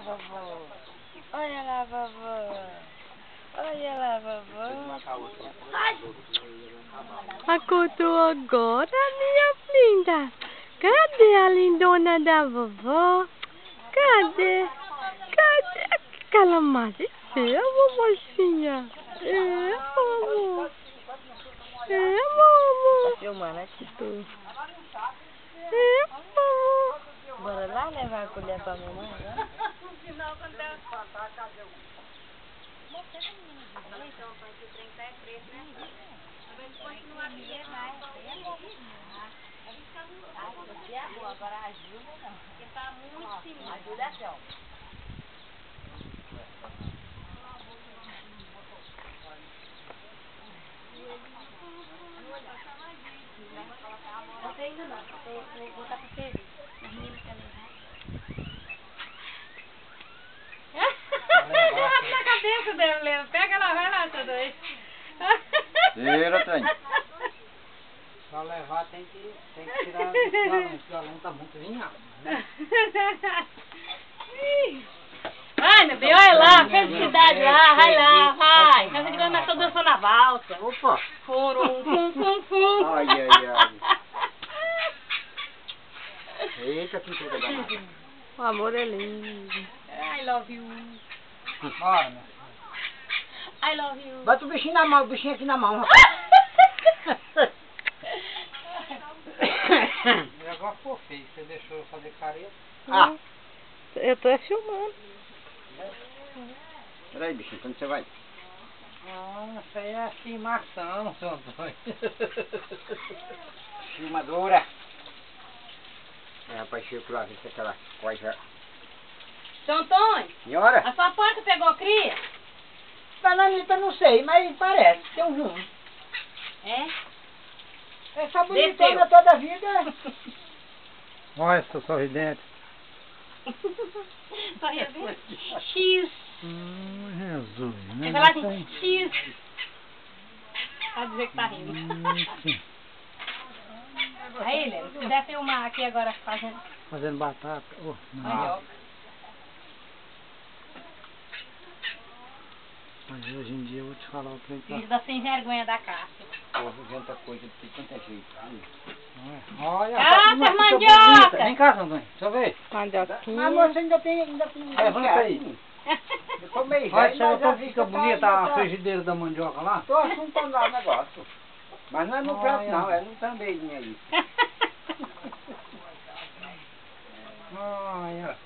vovô. Olha lá, vovô. Olha lá, vovô. Acordou agora, minha linda? Cadê a lindona da vovó? Cadê? Cadê aquela mais feia, vovozinha? É, vovô. É, vovô. Filmando aqui tudo. É, vovô. Bora lá levar a colher pra mamãe agora? Agora ajuda não. Porque tá muito fininho. Ajuda aqui, ó. Não tem ainda não. Vou botar pra ferver. As meninas querem levar. Na cabeça dela, Lena. Pega lá, vai lá, seu dois. Tira, trem. Pra levar tem que tirar esse galão, tá muito vinhado, né? Vai, meu bem, olha lá, felicidade lá, vai lá, vai. Essa criança nós estamos dançando a valsa. Opa. Furum, fum, fum, fum. Ai, ai, ai. Eita, que coisa danada. O amor é lindo. I love you. Bora, né? I love you. Bota o bichinho na mão, o bichinho aqui na mão, rapaz. E agora ficou feio, você deixou eu fazer careta. Ah, Eu tô filmando. peraí, bichinho, quando você vai? Ah, isso aí é filmação, seu Antônio. Filmadora. É, rapaz, Chico lá, ver se aquela coisa... Seu Antônio, Senhora? a sua porca pegou cria? Bananita não sei, mas parece, tem um rumo. É? Essa Desceu. bonitona toda a vida. Olha, essa sorridente. Só ia ver. X. Jesus, Você falar assim, X. Pode dizer que tá rindo. Aí, Lena, se puder filmar aqui agora fazendo Fazendo batata. Oh, mandioca. Mas hoje em dia eu vou te falar o trem tá. Filho da sem vergonha da Cássia. Porra, inventa coisa de quanto é jeito. Olha, Ah, mas ficou mandioca! bonita. Vem cá, Sandrinho, deixa eu ver. Mandioquinha. A moça ainda tem. Levanta aí. Eu tô meio Olha, velho, você mas já não vi fica que tá bonita ainda a tá- frigideira da mandioca lá? Tô assuntando lá o negócio. Mas não é no prato Olha. não, é no também aí. Olha.